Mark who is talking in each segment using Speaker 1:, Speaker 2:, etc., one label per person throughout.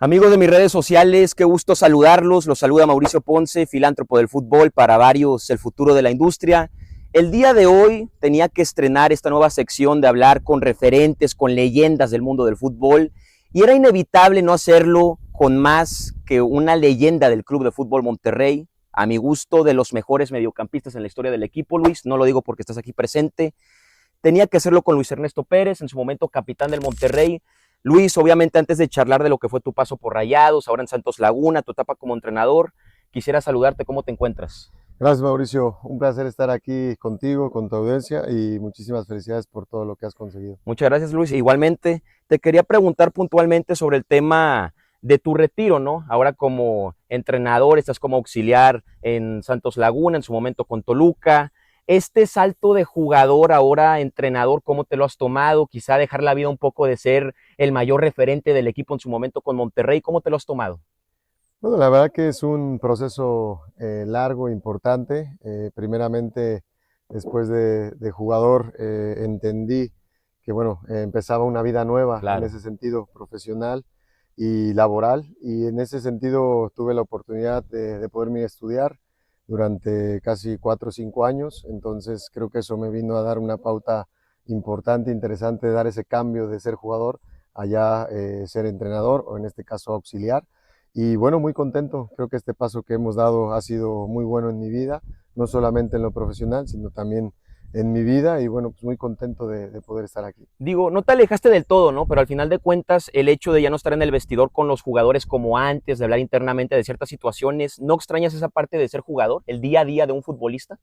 Speaker 1: Amigos de mis redes sociales, qué gusto saludarlos. Los saluda Mauricio Ponce, filántropo del fútbol, para varios el futuro de la industria. El día de hoy tenía que estrenar esta nueva sección de hablar con referentes, con leyendas del mundo del fútbol, y era inevitable no hacerlo con más que una leyenda del Club de Fútbol Monterrey, a mi gusto de los mejores mediocampistas en la historia del equipo, Luis. No lo digo porque estás aquí presente. Tenía que hacerlo con Luis Ernesto Pérez, en su momento capitán del Monterrey. Luis, obviamente antes de charlar de lo que fue tu paso por Rayados, ahora en Santos Laguna, tu etapa como entrenador, quisiera saludarte. ¿Cómo te encuentras?
Speaker 2: Gracias, Mauricio. Un placer estar aquí contigo, con tu audiencia y muchísimas felicidades por todo lo que has conseguido.
Speaker 1: Muchas gracias, Luis. Igualmente, te quería preguntar puntualmente sobre el tema de tu retiro, ¿no? Ahora como entrenador, estás como auxiliar en Santos Laguna, en su momento con Toluca. Este salto de jugador ahora entrenador, ¿cómo te lo has tomado? Quizá dejar la vida un poco de ser el mayor referente del equipo en su momento con Monterrey, ¿cómo te lo has tomado?
Speaker 2: Bueno, la verdad que es un proceso largo, importante. Primeramente, después de jugador, entendí que, bueno, empezaba una vida nueva en
Speaker 1: Claro.
Speaker 2: ese sentido profesional y laboral. Y en ese sentido tuve la oportunidad de poderme estudiar durante casi 4 o 5 años. Entonces creo que eso me vino a dar una pauta importante, interesante, de dar ese cambio de ser jugador allá ser entrenador o en este caso auxiliar. Y bueno, muy contento. Creo que este paso que hemos dado ha sido muy bueno en mi vida, no solamente en lo profesional, sino también en mi vida. Y bueno, pues muy contento de poder estar aquí.
Speaker 1: Digo, no te alejaste del todo, ¿no? Pero al final de cuentas, el hecho de ya no estar en el vestidor con los jugadores como antes, de hablar internamente de ciertas situaciones, ¿no extrañas esa parte de ser jugador, el día a día de un futbolista?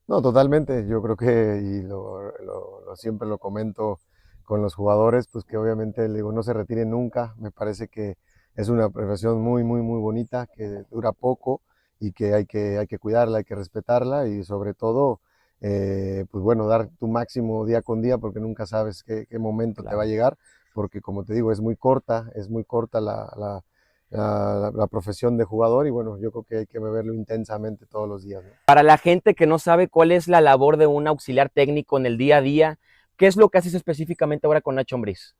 Speaker 2: No, totalmente. Yo creo que, y siempre lo comento con los jugadores, pues que obviamente le digo, no se retiren nunca. Me parece que es una profesión muy, muy, muy bonita, que dura poco y que hay que cuidarla, hay que respetarla y sobre todo, pues bueno, dar tu máximo día con día porque nunca sabes qué momento te va a
Speaker 1: Claro.
Speaker 2: llegar, porque como te digo, es muy corta la profesión de jugador y bueno, yo creo que hay que beberlo intensamente todos los días, ¿no?
Speaker 1: Para la gente que no sabe cuál es la labor de un auxiliar técnico en el día a día, ¿qué es lo que haces específicamente ahora con Nacho Ambriz?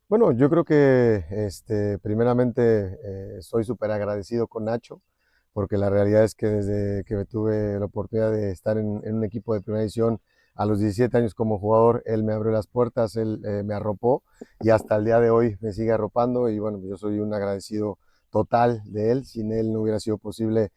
Speaker 2: Bueno, yo creo que primeramente soy súper agradecido con Nacho, porque la realidad es que desde que tuve la oportunidad de estar en un equipo de primera división a los 17 años como jugador, él me abrió las puertas, él me arropó y hasta el día de hoy me sigue arropando y bueno, yo soy un agradecido total de él. Sin él no hubiera sido posible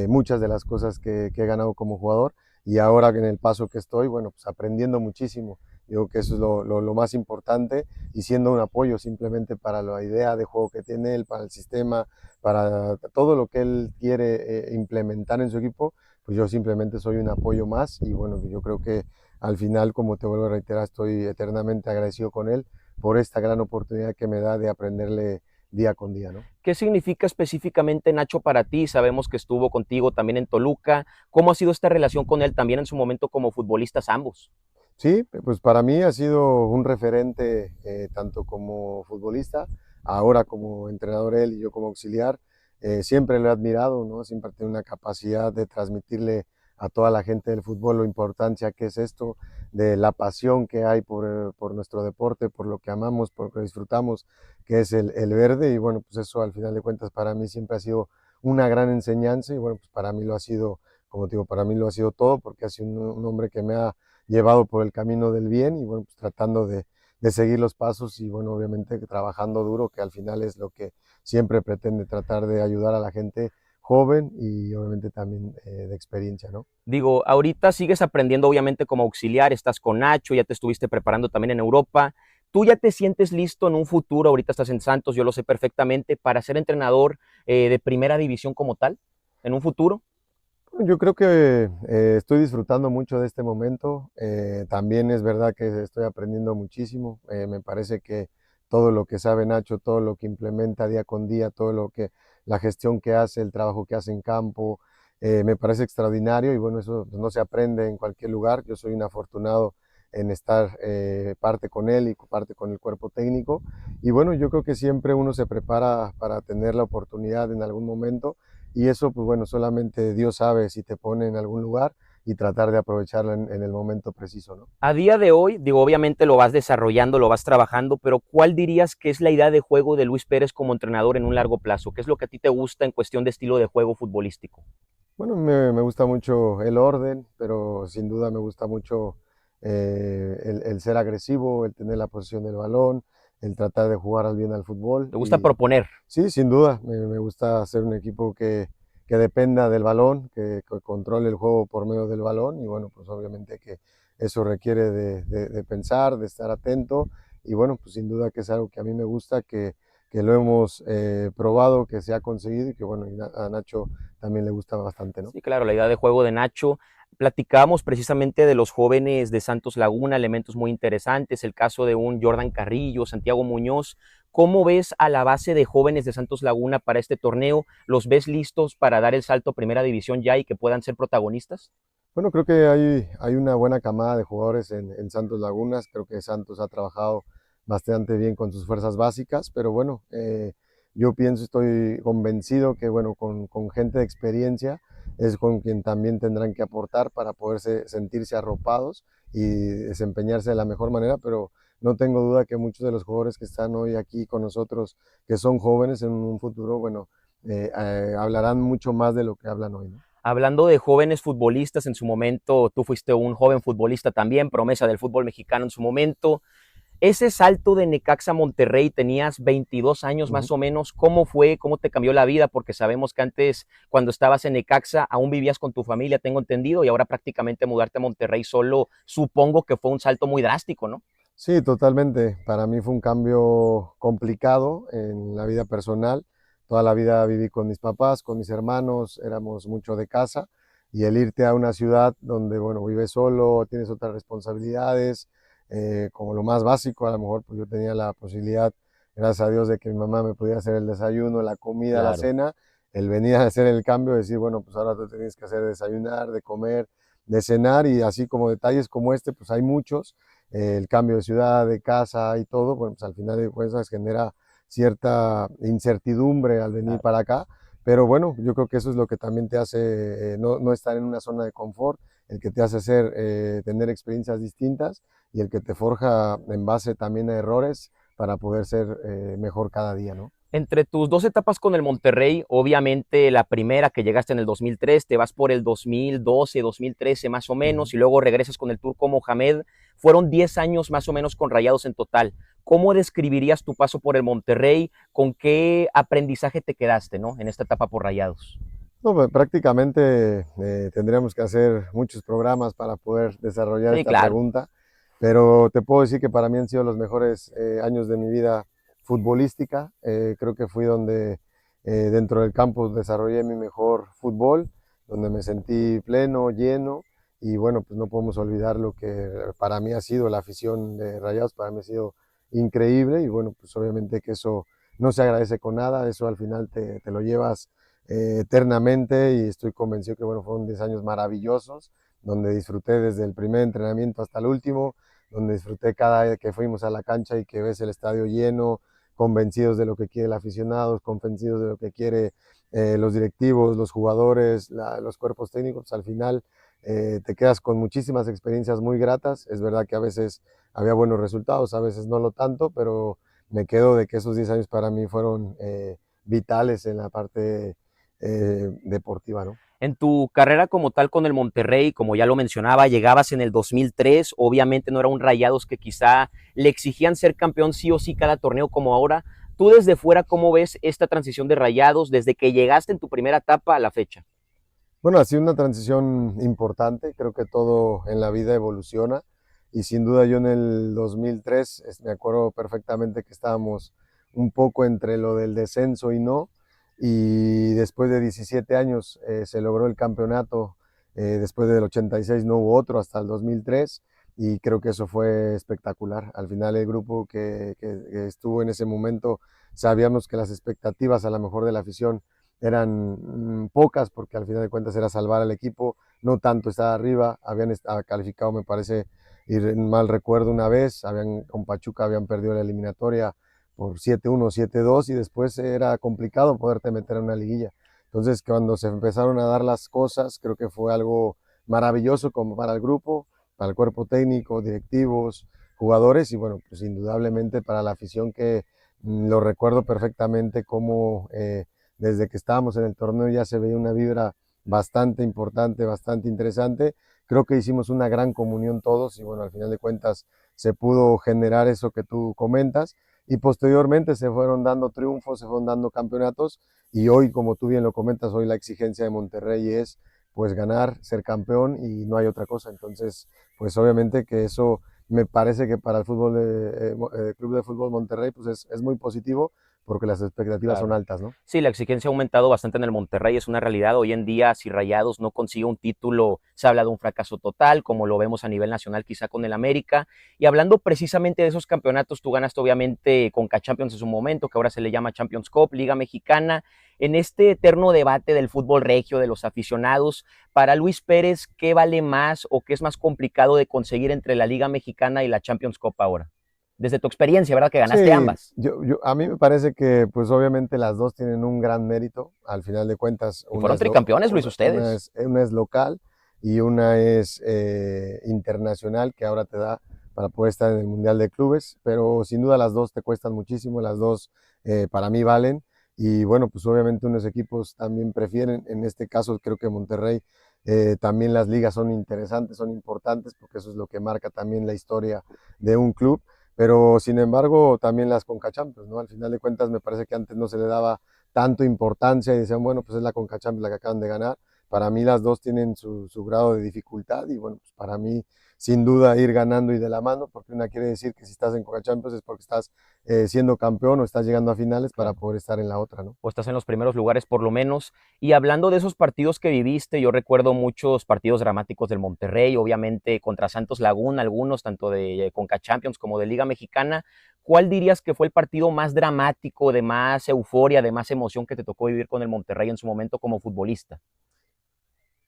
Speaker 2: muchas de las cosas que he ganado como jugador y ahora en el paso que estoy, bueno, pues aprendiendo muchísimo. Yo creo que eso es lo más importante y siendo un apoyo simplemente para la idea de juego que tiene él, para el sistema, para todo lo que él quiere implementar en su equipo, pues yo simplemente soy un apoyo más y bueno, yo creo que al final, como te vuelvo a reiterar, estoy eternamente agradecido con él por esta gran oportunidad que me da de aprenderle día con día, ¿no?
Speaker 1: ¿Qué significa específicamente Nacho para ti? Sabemos que estuvo contigo también en Toluca. ¿Cómo ha sido esta relación con él también en su momento como futbolistas ambos?
Speaker 2: Sí, pues para mí ha sido un referente tanto como futbolista, ahora como entrenador él y yo como auxiliar. Siempre lo he admirado, ¿no? Siempre tiene una capacidad de transmitirle a toda la gente del fútbol lo importancia que es esto, de la pasión que hay por nuestro deporte, por lo que amamos, por lo que disfrutamos, que es el verde. Y bueno, pues eso al final de cuentas para mí siempre ha sido una gran enseñanza y bueno, pues para mí lo ha sido, como te digo, para mí lo ha sido todo porque ha sido un hombre que me ha llevado por el camino del bien y bueno, pues tratando de seguir los pasos y bueno, obviamente trabajando duro, que al final es lo que siempre pretende tratar de ayudar a la gente joven y obviamente también de experiencia, ¿no?
Speaker 1: Digo, ahorita sigues aprendiendo obviamente como auxiliar, estás con Nacho, ya te estuviste preparando también en Europa. ¿Tú ya te sientes listo en un futuro? Ahorita estás en Santos, yo lo sé perfectamente, para ser entrenador de primera división como tal, en un futuro.
Speaker 2: Yo creo que estoy disfrutando mucho de este momento. También es verdad que estoy aprendiendo muchísimo. Me parece que todo lo que sabe Nacho, todo lo que implementa día con día, todo lo que la gestión que hace, el trabajo que hace en campo, me parece extraordinario y bueno, eso pues, no se aprende en cualquier lugar. Yo soy un afortunado en estar parte con él y parte con el cuerpo técnico. Y bueno, yo creo que siempre uno se prepara para tener la oportunidad en algún momento y eso, pues bueno, solamente Dios sabe si te pone en algún lugar y tratar de aprovecharla en el momento preciso, ¿no?
Speaker 1: A día de hoy, digo, obviamente lo vas desarrollando, lo vas trabajando, pero ¿cuál dirías que es la idea de juego de Luis Pérez como entrenador en un largo plazo? ¿Qué es lo que a ti te gusta en cuestión de estilo de juego futbolístico?
Speaker 2: Bueno, me gusta mucho el orden, pero sin duda me gusta mucho el ser agresivo, el tener la posesión del balón, el tratar de jugar bien al fútbol.
Speaker 1: ¿Te gusta
Speaker 2: Y
Speaker 1: proponer?
Speaker 2: sí, sin duda, me gusta ser un equipo que dependa del balón, que controle el juego por medio del balón. Y bueno, pues obviamente que eso requiere de pensar, de estar atento. Y bueno, pues sin duda que es algo que a mí me gusta, que lo hemos probado, que se ha conseguido y que bueno, a Nacho también le gusta bastante, ¿no?
Speaker 1: Sí, claro, la idea de juego de Nacho. Platicábamos precisamente de los jóvenes de Santos Laguna, elementos muy interesantes, el caso de un Jordan Carrillo, Santiago Muñoz. ¿Cómo ves a la base de jóvenes de Santos Laguna para este torneo? ¿Los ves listos para dar el salto a Primera División ya y que puedan ser protagonistas?
Speaker 2: Bueno, creo que hay una buena camada de jugadores en Santos Lagunas. Creo que Santos ha trabajado bastante bien con sus fuerzas básicas, pero bueno, yo pienso, estoy convencido que bueno, con gente de experiencia es con quien también tendrán que aportar para poderse sentirse arropados y desempeñarse de la mejor manera, pero no tengo duda que muchos de los jugadores que están hoy aquí con nosotros, que son jóvenes en un futuro, bueno, hablarán mucho más de lo que hablan hoy, ¿no?
Speaker 1: Hablando de jóvenes futbolistas, en su momento tú fuiste un joven futbolista también, promesa del fútbol mexicano en su momento. Ese salto de Necaxa a Monterrey, tenías 22 años más
Speaker 2: Ujú.
Speaker 1: o menos. ¿Cómo fue? ¿Cómo te cambió la vida? Porque sabemos que antes, cuando estabas en Necaxa, aún vivías con tu familia, tengo entendido, y ahora prácticamente mudarte a Monterrey solo, supongo que fue un salto muy drástico, ¿no?
Speaker 2: Sí, totalmente. Para mí fue un cambio complicado en la vida personal. Toda la vida viví con mis papás, con mis hermanos, éramos mucho de casa y el irte a una ciudad donde, bueno, vives solo, tienes otras responsabilidades, como lo más básico, a lo mejor pues yo tenía la posibilidad, gracias a Dios, de que mi mamá me pudiera hacer el desayuno, la comida, la
Speaker 1: Claro.
Speaker 2: cena, el venir a hacer el cambio, decir, bueno, pues ahora te tienes que hacer desayunar, de comer, de cenar y así como detalles como este, pues hay muchos el cambio de ciudad, de casa y todo, bueno, pues al final de cuentas genera cierta incertidumbre al venir
Speaker 1: Claro.
Speaker 2: para acá, pero bueno, yo creo que eso es lo que también te hace no estar en una zona de confort, el que te hace hacer, tener experiencias distintas y el que te forja en base también a errores para poder ser mejor cada día, ¿no?
Speaker 1: Entre tus dos etapas con el Monterrey, obviamente la primera que llegaste en el 2003, te vas por el 2012, 2013 más o
Speaker 2: Uh -huh.
Speaker 1: menos, y luego regresas con el Turco Mohamed. Fueron 10 años más o menos con Rayados en total. ¿Cómo describirías tu paso por el Monterrey? ¿Con qué aprendizaje te quedaste, ¿no? En esta etapa por Rayados.
Speaker 2: No, pues, prácticamente tendríamos que hacer muchos programas para poder desarrollar
Speaker 1: Sí,
Speaker 2: esta
Speaker 1: claro.
Speaker 2: pregunta, pero te puedo decir que para mí han sido los mejores años de mi vida futbolística. Creo que fui donde dentro del campo desarrollé mi mejor fútbol, donde me sentí pleno, lleno, y bueno, pues no podemos olvidar lo que para mí ha sido la afición de Rayados, para mí ha sido increíble, y bueno, pues obviamente que eso no se agradece con nada, eso al final te lo llevas eternamente y estoy convencido que bueno, fueron 10 años maravillosos, donde disfruté desde el primer entrenamiento hasta el último, donde disfruté cada vez que fuimos a la cancha y que ves el estadio lleno, convencidos de lo que quiere el aficionado, convencidos de lo que quiere los directivos, los jugadores, los cuerpos técnicos. Al final te quedas con muchísimas experiencias muy gratas. Es verdad que a veces había buenos resultados, a veces no lo tanto, pero me quedo de que esos 10 años para mí fueron vitales en la parte deportiva, ¿no?
Speaker 1: En tu carrera como tal con el Monterrey, como ya lo mencionaba, llegabas en el 2003, obviamente no era un Rayados que quizá le exigían ser campeón sí o sí cada torneo como ahora. Tú desde fuera, ¿cómo ves esta transición de Rayados desde que llegaste en tu primera etapa a la fecha?
Speaker 2: Bueno, ha sido una transición importante, creo que todo en la vida evoluciona y sin duda yo en el 2003 me acuerdo perfectamente que estábamos un poco entre lo del descenso y no, y después de 17 años se logró el campeonato, después del 86 no hubo otro hasta el 2003 y creo que eso fue espectacular. Al final el grupo que estuvo en ese momento sabíamos que las expectativas a lo mejor de la afición eran pocas porque al final de cuentas era salvar al equipo, no tanto estar arriba, habían calificado me parece, y mal recuerdo una vez, con Pachuca habían perdido la eliminatoria por 7-1, 7-2 y después era complicado poderte meter en una liguilla. Entonces cuando se empezaron a dar las cosas, creo que fue algo maravilloso como para el grupo, para el cuerpo técnico, directivos, jugadores y bueno, pues indudablemente para la afición que lo recuerdo perfectamente como desde que estábamos en el torneo ya se veía una vibra bastante importante, bastante interesante. Creo que hicimos una gran comunión todos y bueno, al final de cuentas se pudo generar eso que tú comentas y posteriormente se fueron dando triunfos, se fueron dando campeonatos y hoy, como tú bien lo comentas, hoy la exigencia de Monterrey es pues ganar, ser campeón y no hay otra cosa. Entonces, pues obviamente que eso me parece que para el fútbol Club de Fútbol Monterrey pues es muy positivo porque las expectativas son
Speaker 1: Claro.
Speaker 2: altas, ¿no?
Speaker 1: Sí, la exigencia ha aumentado bastante en el Monterrey, es una realidad. Hoy en día, si Rayados no consigue un título, se habla de un fracaso total, como lo vemos a nivel nacional quizá con el América. Y hablando precisamente de esos campeonatos, tú ganaste obviamente Conca Champions en su momento, que ahora se le llama Champions Cup, Liga Mexicana. En este eterno debate del fútbol regio, de los aficionados, para Luis Pérez, ¿qué vale más o qué es más complicado de conseguir entre la Liga Mexicana y la Champions Cup ahora? Desde tu experiencia, ¿verdad? Que ganaste
Speaker 2: Sí,
Speaker 1: ambas.
Speaker 2: a mí me parece que pues obviamente las dos tienen un gran mérito, al final de cuentas
Speaker 1: Y fueron tricampeones, Luis, ustedes.
Speaker 2: una es local y una es internacional que ahora te da para poder estar en el Mundial de Clubes, pero sin duda las dos te cuestan muchísimo, las dos para mí valen y bueno, pues obviamente unos equipos también prefieren, en este caso creo que Monterrey, también las ligas son interesantes, son importantes porque eso es lo que marca también la historia de un club. Pero sin embargo, también las Conca Champions, ¿no? Al final de cuentas, me parece que antes no se le daba tanto importancia y decían, bueno, pues es la Conca Champions la que acaban de ganar. Para mí las dos tienen su grado de dificultad y bueno, pues para mí sin duda ir ganando y de la mano, porque una quiere decir que si estás en Conca Champions es porque estás siendo campeón o estás llegando a finales para
Speaker 1: Claro.
Speaker 2: poder estar en la otra, ¿no?
Speaker 1: O estás en los primeros lugares por lo menos. Y hablando de esos partidos que viviste, yo recuerdo muchos partidos dramáticos del Monterrey, obviamente contra Santos Laguna, algunos tanto de Conca Champions como de Liga Mexicana. ¿Cuál dirías que fue el partido más dramático, de más euforia, de más emoción que te tocó vivir con el Monterrey en su momento como futbolista?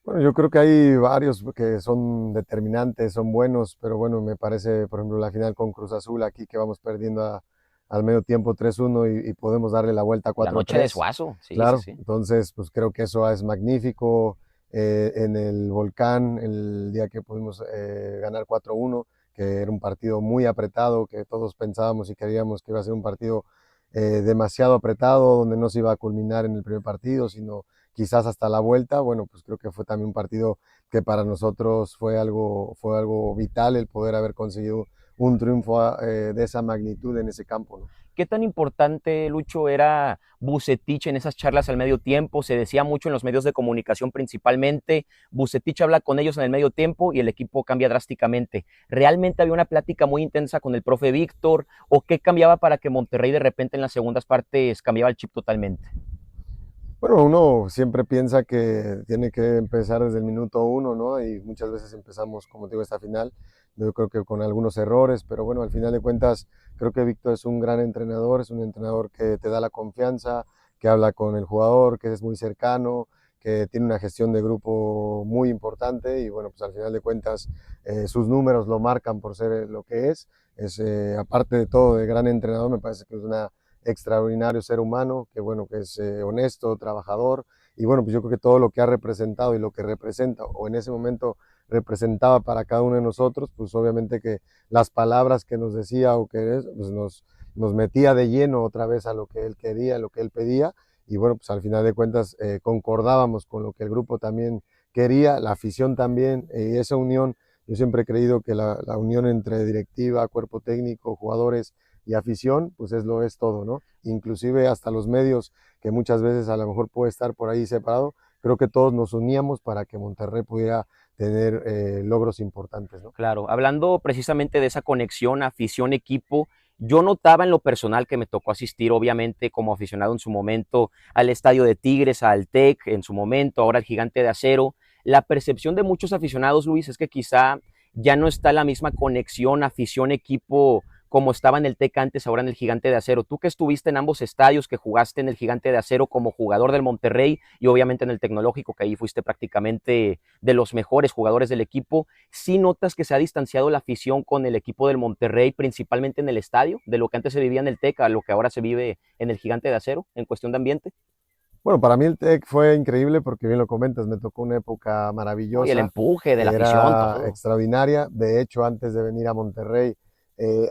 Speaker 2: Bueno, yo creo que hay varios que son determinantes, son buenos, pero bueno, me parece, por ejemplo, la final con Cruz Azul aquí que vamos perdiendo al medio tiempo 3-1 y podemos darle la vuelta
Speaker 1: La noche de
Speaker 2: 4-3.
Speaker 1: Suazo, sí, sí,
Speaker 2: Claro,
Speaker 1: sí.
Speaker 2: entonces pues creo que eso es magnífico. En el Volcán, el día que pudimos ganar 4-1, que era un partido muy apretado, que todos pensábamos y creíamos que iba a ser un partido demasiado apretado, donde no se iba a culminar en el primer partido, sino quizás hasta la vuelta. Bueno, pues creo que fue también un partido que para nosotros fue algo vital el poder haber conseguido un triunfo de esa magnitud en ese campo, ¿no?
Speaker 1: ¿Qué tan importante, Lucho, era Vucetich en esas charlas al medio tiempo? Se decía mucho en los medios de comunicación principalmente, Vucetich habla con ellos en el medio tiempo y el equipo cambia drásticamente. ¿Realmente había una plática muy intensa con el profe Víctor o qué cambiaba para que Monterrey de repente en las segundas partes cambiaba el chip totalmente?
Speaker 2: Bueno, uno siempre piensa que tiene que empezar desde el minuto uno, ¿no? Y muchas veces empezamos, como te digo, esta final, yo creo que con algunos errores, pero bueno, al final de cuentas, creo que Víctor es un gran entrenador, es un entrenador que te da la confianza, que habla con el jugador, que es muy cercano, que tiene una gestión de grupo muy importante y bueno, pues al final de cuentas sus números lo marcan por ser lo que es aparte de todo de gran entrenador, me parece que es una extraordinario ser humano, que bueno, que es honesto, trabajador, y bueno, pues yo creo que todo lo que ha representado y lo que representa, o en ese momento representaba para cada uno de nosotros, pues obviamente que las palabras que nos decía o que es, pues nos metía de lleno otra vez a lo que él quería, a lo que él pedía, y bueno, pues al final de cuentas concordábamos con lo que el grupo también quería, la afición también, y esa unión, yo siempre he creído que la unión entre directiva, cuerpo técnico, jugadores, y afición, pues es todo, ¿no? Inclusive hasta los medios, que muchas veces a lo mejor puede estar por ahí separado, creo que todos nos uníamos para que Monterrey pudiera tener logros importantes, ¿no?
Speaker 1: Claro, hablando precisamente de esa conexión afición-equipo, yo notaba en lo personal que me tocó asistir, obviamente, como aficionado en su momento, al estadio de Tigres, al TEC en su momento, ahora al Gigante de Acero. La percepción de muchos aficionados, Luis, es que quizá ya no está la misma conexión afición-equipo como estaba en el TEC antes, ahora en el Gigante de Acero. Tú que estuviste en ambos estadios, que jugaste en el Gigante de Acero como jugador del Monterrey y obviamente en el Tecnológico, que ahí fuiste prácticamente de los mejores jugadores del equipo, ¿sí notas que se ha distanciado la afición con el equipo del Monterrey, principalmente en el estadio, de lo que antes se vivía en el TEC a lo que ahora se vive en el Gigante de Acero, en cuestión de ambiente?
Speaker 2: Bueno, para mí el TEC fue increíble porque bien lo comentas, me tocó una época
Speaker 1: ¿No? Y el
Speaker 2: maravillosa,
Speaker 1: empuje de la afición,
Speaker 2: era
Speaker 1: todo.
Speaker 2: extraordinaria. De hecho, antes de venir a Monterrey,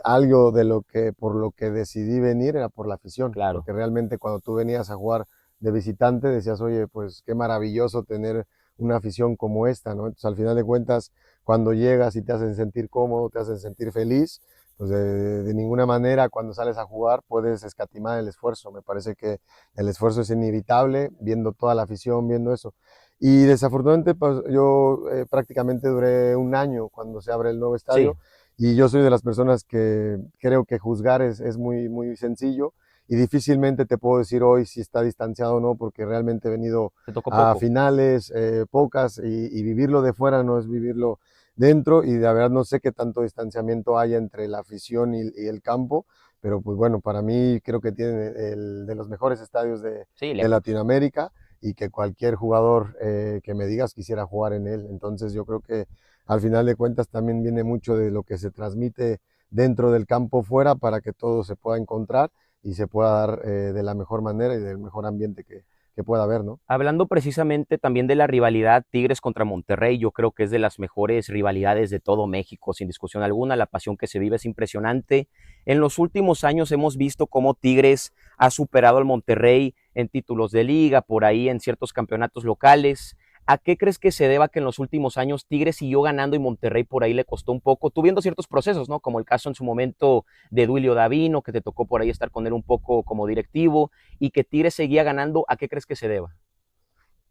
Speaker 2: algo de lo que, por lo que decidí venir era por la afición,
Speaker 1: Claro.
Speaker 2: porque realmente cuando tú venías a jugar de visitante decías, oye, pues qué maravilloso tener una afición como esta, ¿no? Entonces, al final de cuentas, cuando llegas y te hacen sentir cómodo, te hacen sentir feliz, pues de ninguna manera cuando sales a jugar puedes escatimar el esfuerzo. Me parece que el esfuerzo es inevitable, viendo toda la afición, viendo eso. Y desafortunadamente pues, yo prácticamente duré un año cuando se abre el nuevo
Speaker 1: Sí,
Speaker 2: estadio y yo soy de las personas que creo que juzgar es muy, muy sencillo y difícilmente te puedo decir hoy si está distanciado o no, porque realmente he venido
Speaker 1: te tocó
Speaker 2: a
Speaker 1: poco.
Speaker 2: finales, pocas, y vivirlo de fuera no es vivirlo dentro, y de verdad no sé qué tanto distanciamiento haya entre la afición y el campo, pero pues bueno, para mí creo que tiene el de los mejores estadios
Speaker 1: Sí,
Speaker 2: de
Speaker 1: lejos.
Speaker 2: Latinoamérica y que cualquier jugador que me digas quisiera jugar en él. Entonces yo creo que al final de cuentas también viene mucho de lo que se transmite dentro del campo fuera para que todo se pueda encontrar y se pueda dar de la mejor manera y del mejor ambiente que pueda haber, ¿no?
Speaker 1: Hablando precisamente también de la rivalidad Tigres contra Monterrey, yo creo que es de las mejores rivalidades de todo México, sin discusión alguna. La pasión que se vive es impresionante. En los últimos años hemos visto cómo Tigres ha superado al Monterrey en títulos de liga, por ahí en ciertos campeonatos locales. ¿A qué crees que se deba que en los últimos años Tigres siguió ganando y Monterrey por ahí le costó un poco? Tú viendo ciertos procesos, ¿no? Como el caso en su momento de Duilio Davino, que te tocó por ahí estar con él un poco como directivo, y que Tigres seguía ganando. ¿A qué crees que se deba?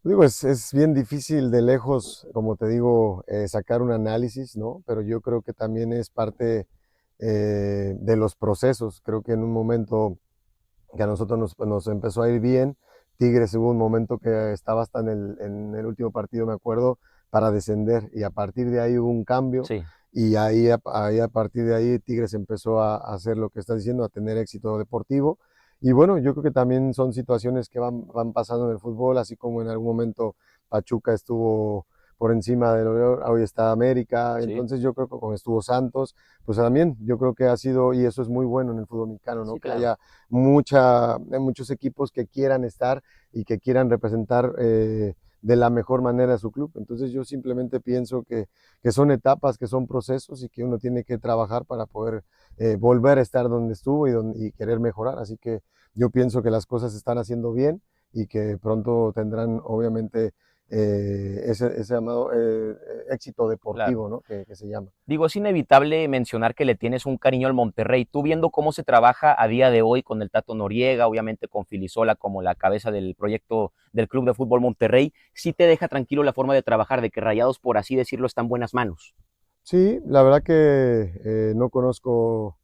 Speaker 2: Digo, es bien difícil de lejos, como te digo, sacar un análisis, ¿no? Pero yo creo que también es parte de los procesos. Creo que en un momento que a nosotros nos empezó a ir bien, Tigres hubo un momento que estaba hasta en el último partido, me acuerdo, para descender y a partir de ahí hubo un cambio
Speaker 1: Sí.
Speaker 2: y ahí a partir de ahí Tigres empezó a hacer lo que estás diciendo, a tener éxito deportivo. Y bueno, yo creo que también son situaciones que van pasando en el fútbol, así como en algún momento Pachuca estuvo por encima de lo hoy está América,
Speaker 1: Sí,
Speaker 2: entonces yo creo que con estuvo Santos, pues también yo creo que ha sido, y eso es muy bueno en el fútbol mexicano, ¿no?
Speaker 1: sí,
Speaker 2: Que
Speaker 1: claro.
Speaker 2: haya muchos equipos que quieran estar y que quieran representar de la mejor manera a su club. Entonces yo simplemente pienso que son etapas, que son procesos y que uno tiene que trabajar para poder volver a estar donde estuvo y querer mejorar. Así que yo pienso que las cosas se están haciendo bien y que pronto tendrán obviamente ese llamado éxito
Speaker 1: Claro.
Speaker 2: deportivo, ¿no? Que se llama.
Speaker 1: Digo, es inevitable mencionar que le tienes un cariño al Monterrey. Tú viendo cómo se trabaja a día de hoy con el Tato Noriega, obviamente con Filisola como la cabeza del proyecto del Club de Fútbol Monterrey, sí te deja tranquilo la forma de trabajar, de que Rayados, por así decirlo, está en buenas manos.
Speaker 2: Sí, la verdad que no conozco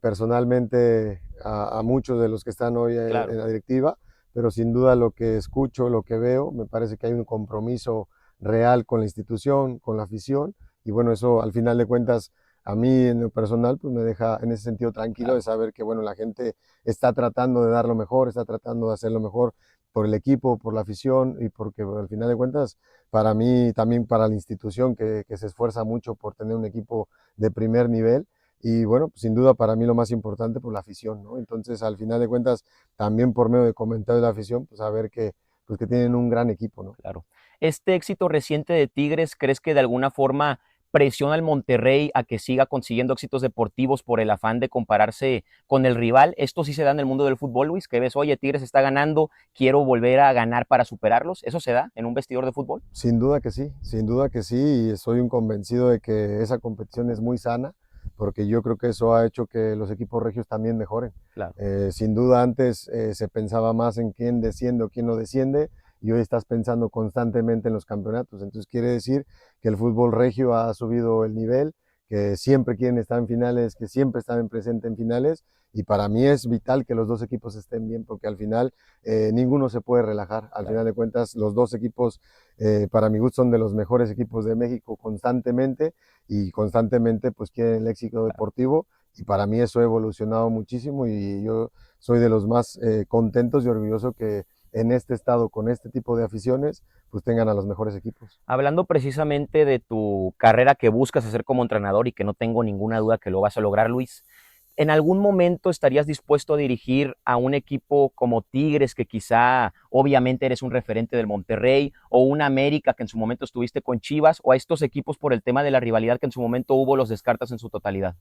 Speaker 2: personalmente a muchos de los que están hoy
Speaker 1: Claro.
Speaker 2: en la directiva, pero sin duda lo que escucho, lo que veo, me parece que hay un compromiso real con la institución, con la afición, y bueno, eso al final de cuentas a mí en lo personal pues me deja en ese sentido tranquilo de
Speaker 1: Claro.
Speaker 2: saber que bueno, la gente está tratando de dar lo mejor, está tratando de hacer lo mejor por el equipo, por la afición y porque bueno, al final de cuentas para mí, también para la institución que se esfuerza mucho por tener un equipo de primer nivel. Y bueno, pues sin duda para mí lo más importante, pues la afición, ¿no? Entonces, al final de cuentas, también por medio de comentarios de la afición, pues saber pues, que tienen un gran equipo, ¿no?
Speaker 1: Claro. Este éxito reciente de Tigres, ¿crees que de alguna forma presiona al Monterrey a que siga consiguiendo éxitos deportivos por el afán de compararse con el rival? Esto sí se da en el mundo del fútbol, Luis, que ves, oye, Tigres está ganando, quiero volver a ganar para superarlos. ¿Eso se da en un vestidor de fútbol?
Speaker 2: Sin duda que sí, y soy un convencido de que esa competición es muy sana, porque yo creo que eso ha hecho que los equipos regios también mejoren.
Speaker 1: Claro.
Speaker 2: Sin duda antes se pensaba más en quién desciende o quién no desciende, y hoy estás pensando constantemente en los campeonatos. Entonces quiere decir que el fútbol regio ha subido el nivel, que siempre quieren estar en finales, que siempre están presentes en finales, y para mí es vital que los dos equipos estén bien, porque al final ninguno se puede relajar. Al
Speaker 1: Claro.
Speaker 2: final de cuentas, los dos equipos para mi gusto son de los mejores equipos de México constantemente y constantemente pues quieren el éxito
Speaker 1: Claro.
Speaker 2: deportivo y para mí eso ha evolucionado muchísimo y yo soy de los más contentos y orgulloso que en este estado con este tipo de aficiones pues tengan a los mejores equipos.
Speaker 1: Hablando precisamente de tu carrera que buscas hacer como entrenador y que no tengo ninguna duda que lo vas a lograr, Luis, ¿En algún momento estarías dispuesto a dirigir a un equipo como Tigres, que quizá obviamente eres un referente del Monterrey, o un América que en su momento estuviste con Chivas, o a estos equipos por el tema de la rivalidad que en su momento hubo, los descartas en su totalidad?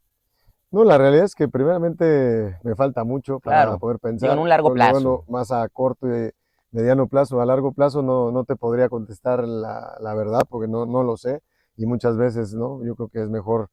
Speaker 2: No, la realidad es que primeramente me falta mucho para
Speaker 1: Claro,
Speaker 2: poder
Speaker 1: digo, en
Speaker 2: pensar.
Speaker 1: un largo
Speaker 2: Bueno,
Speaker 1: plazo.
Speaker 2: más a corto y mediano plazo, a largo plazo no te podría contestar la verdad porque no lo sé y muchas veces, ¿no? Yo creo que es mejor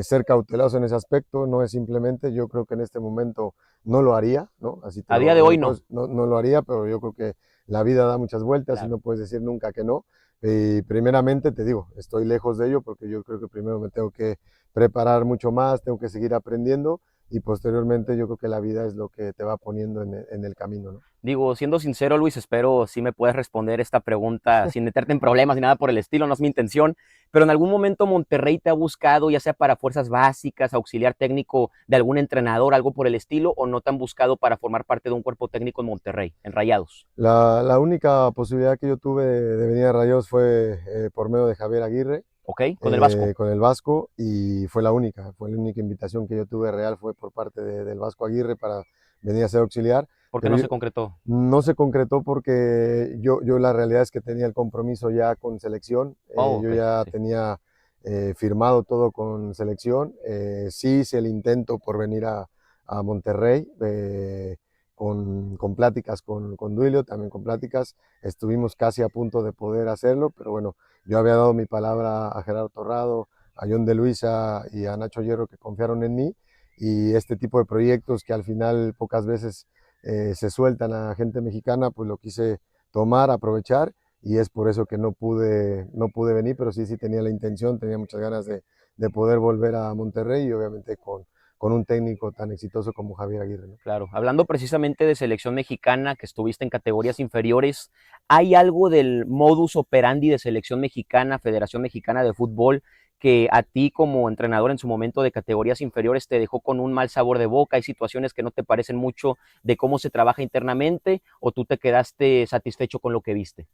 Speaker 2: ser cauteloso en ese aspecto, no es simplemente, yo creo que en este momento no lo haría, ¿no? Así
Speaker 1: A día de hoy no.
Speaker 2: no lo haría, pero yo creo que la vida da muchas vueltas y
Speaker 1: Claro.
Speaker 2: no puedes decir nunca que no. Y primeramente te digo, estoy lejos de ello porque yo creo que primero me tengo que preparar mucho más, tengo que seguir aprendiendo y posteriormente yo creo que la vida es lo que te va poniendo en el camino, ¿no?
Speaker 1: Digo, siendo sincero, Luis, espero sí me puedes responder esta pregunta sin meterte en problemas ni nada por el estilo, no es mi intención, pero en algún momento Monterrey te ha buscado, ya sea para fuerzas básicas, auxiliar técnico de algún entrenador, algo por el estilo, o no te han buscado para formar parte de un cuerpo técnico en Monterrey, en Rayados.
Speaker 2: La única posibilidad que yo tuve de venir a Rayados fue por medio de Javier Aguirre,
Speaker 1: ¿Ok? Con el Vasco.
Speaker 2: con el Vasco y fue la única invitación que yo tuve real fue por parte del Vasco Aguirre para venir a ser auxiliar,
Speaker 1: ¿Por qué
Speaker 2: pero
Speaker 1: no
Speaker 2: yo,
Speaker 1: se concretó?
Speaker 2: no se concretó porque yo la realidad es que tenía el compromiso ya con selección,
Speaker 1: Oh,
Speaker 2: yo
Speaker 1: ok,
Speaker 2: ya
Speaker 1: sí.
Speaker 2: tenía firmado todo con selección, sí hice el intento por venir a Monterrey con pláticas con Duilio, también con pláticas, estuvimos casi a punto de poder hacerlo, pero bueno, yo había dado mi palabra a Gerardo Torrado, a John de Luisa y a Nacho Hierro que confiaron en mí y este tipo de proyectos que al final pocas veces se sueltan a gente mexicana, pues lo quise tomar, aprovechar y es por eso que no pude venir, pero sí tenía la intención, tenía muchas ganas de poder volver a Monterrey y obviamente con un técnico tan exitoso como Javier Aguirre, ¿no?
Speaker 1: Claro, hablando precisamente de selección mexicana, que estuviste en categorías inferiores, ¿hay algo del modus operandi de selección mexicana, Federación Mexicana de Fútbol, que a ti como entrenador en su momento de categorías inferiores te dejó con un mal sabor de boca? ¿Hay situaciones que no te parecen mucho de cómo se trabaja internamente o tú te quedaste satisfecho con lo que viste?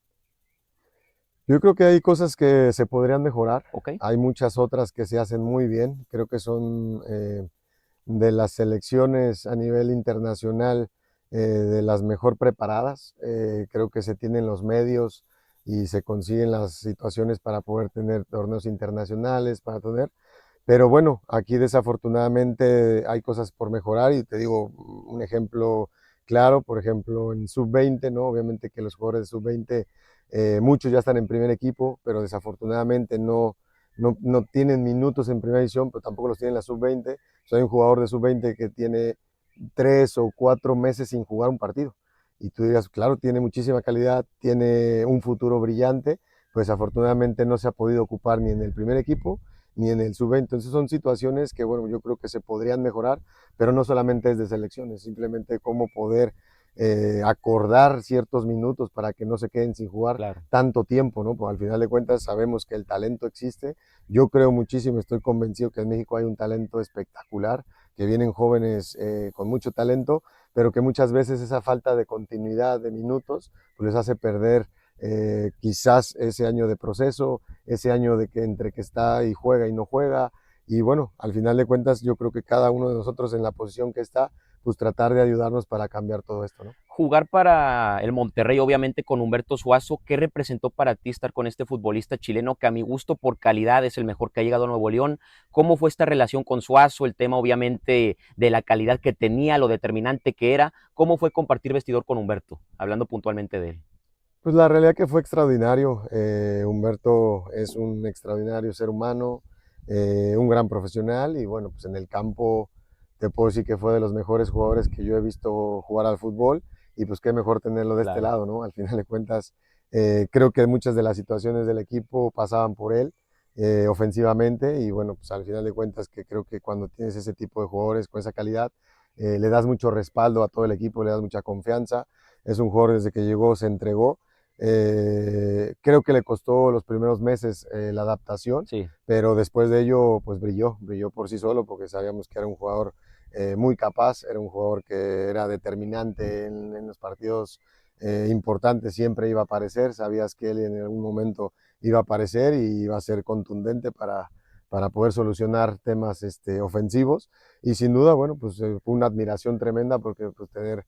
Speaker 2: Yo creo que hay cosas que se podrían mejorar,
Speaker 1: ¿Ok?
Speaker 2: hay muchas otras que se hacen muy bien, creo que son de las selecciones a nivel internacional de las mejor preparadas. Creo que se tienen los medios y se consiguen las situaciones para poder tener torneos internacionales, para tener. Pero bueno, aquí desafortunadamente hay cosas por mejorar y te digo un ejemplo claro, por ejemplo en sub-20, ¿no? Obviamente que los jugadores de sub-20, muchos ya están en primer equipo, pero desafortunadamente no tienen minutos en primera división, pero tampoco los tienen en la sub-20. Soy un jugador de sub-20 que tiene 3 o 4 meses sin jugar un partido. Y tú digas, claro, tiene muchísima calidad, tiene un futuro brillante, pues afortunadamente no se ha podido ocupar ni en el primer equipo ni en el sub-20. Entonces son situaciones que, bueno, yo creo que se podrían mejorar, pero no solamente es de selecciones, simplemente cómo poder acordar ciertos minutos para que no se queden sin jugar
Speaker 1: Claro.
Speaker 2: tanto tiempo, ¿no? Porque al final de cuentas sabemos que el talento existe. Yo creo muchísimo, estoy convencido que en México hay un talento espectacular, que vienen jóvenes con mucho talento, pero que muchas veces esa falta de continuidad de minutos pues les hace perder quizás ese año de proceso, ese año de que entre que está y juega y no juega. Y bueno, al final de cuentas yo creo que cada uno de nosotros en la posición que está, pues tratar de ayudarnos para cambiar todo esto, ¿no?
Speaker 1: Jugar para el Monterrey, obviamente con Humberto Suazo, ¿qué representó para ti estar con este futbolista chileno que a mi gusto por calidad es el mejor que ha llegado a Nuevo León? ¿Cómo fue esta relación con Suazo? El tema obviamente de la calidad que tenía, lo determinante que era. ¿Cómo fue compartir vestidor con Humberto? Hablando puntualmente de él.
Speaker 2: Pues la realidad que fue extraordinario. Humberto es un extraordinario ser humano, un gran profesional y bueno, pues en el campo te puedo decir que fue de los mejores jugadores que yo he visto jugar al fútbol y pues qué mejor tenerlo de este
Speaker 1: Claro.
Speaker 2: lado, ¿no? Al final de cuentas, creo que muchas de las situaciones del equipo pasaban por él ofensivamente y bueno, pues al final de cuentas que creo que cuando tienes ese tipo de jugadores con esa calidad, le das mucho respaldo a todo el equipo, le das mucha confianza. Es un jugador desde que llegó se entregó. Creo que le costó los primeros meses la adaptación,
Speaker 1: Sí,
Speaker 2: pero después de ello pues brilló por sí solo porque sabíamos que era un jugador muy capaz, era un jugador que era determinante en los partidos importantes, siempre iba a aparecer, sabías que él en algún momento iba a aparecer y iba a ser contundente para poder solucionar temas ofensivos. Y sin duda, bueno, pues fue una admiración tremenda porque pues, tener,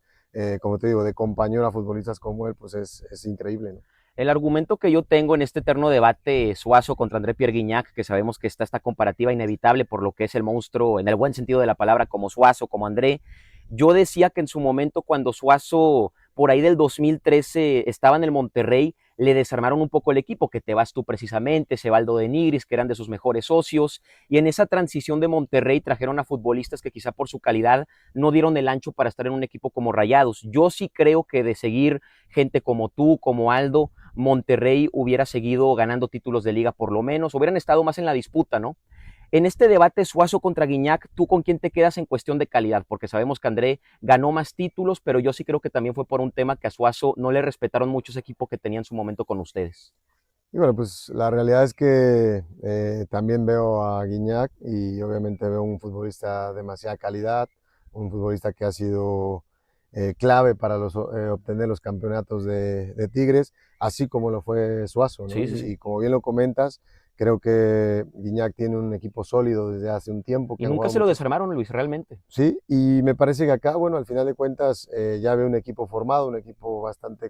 Speaker 2: como te digo, de compañero a futbolistas como él, pues es increíble, ¿no?
Speaker 1: El argumento que yo tengo en este eterno debate Suazo contra André Pierre Gignac, que sabemos que está esta comparativa inevitable por lo que es el monstruo en el buen sentido de la palabra, como Suazo, como André, yo decía que en su momento cuando Suazo por ahí del 2013 estaba en el Monterrey, le desarmaron un poco el equipo, que te vas tú precisamente, Sebaldo de Nigris, que eran de sus mejores socios, y en esa transición de Monterrey trajeron a futbolistas que quizá por su calidad no dieron el ancho para estar en un equipo como Rayados. Yo sí creo que de seguir gente como tú, como Aldo, Monterrey hubiera seguido ganando títulos de liga por lo menos, hubieran estado más en la disputa, ¿no? En este debate Suazo contra Gignac, ¿tú con quién te quedas en cuestión de calidad? Porque sabemos que André ganó más títulos, pero yo sí creo que también fue por un tema que a Suazo no le respetaron mucho ese equipo que tenía en su momento con ustedes.
Speaker 2: Y bueno, pues la realidad es que también veo a Gignac y obviamente veo un futbolista de demasiada calidad, un futbolista que ha sido clave para obtener los campeonatos de Tigres, así como lo fue Suazo, ¿no?
Speaker 1: Sí, sí, sí.
Speaker 2: Y como bien lo comentas, creo que Gignac tiene un equipo sólido desde hace un tiempo, que
Speaker 1: Y
Speaker 2: han
Speaker 1: nunca
Speaker 2: jugado
Speaker 1: se lo
Speaker 2: muchos.
Speaker 1: desarmaron, Luis, realmente.
Speaker 2: Sí, y me parece que acá, bueno, al final de cuentas ya veo un equipo formado, un equipo bastante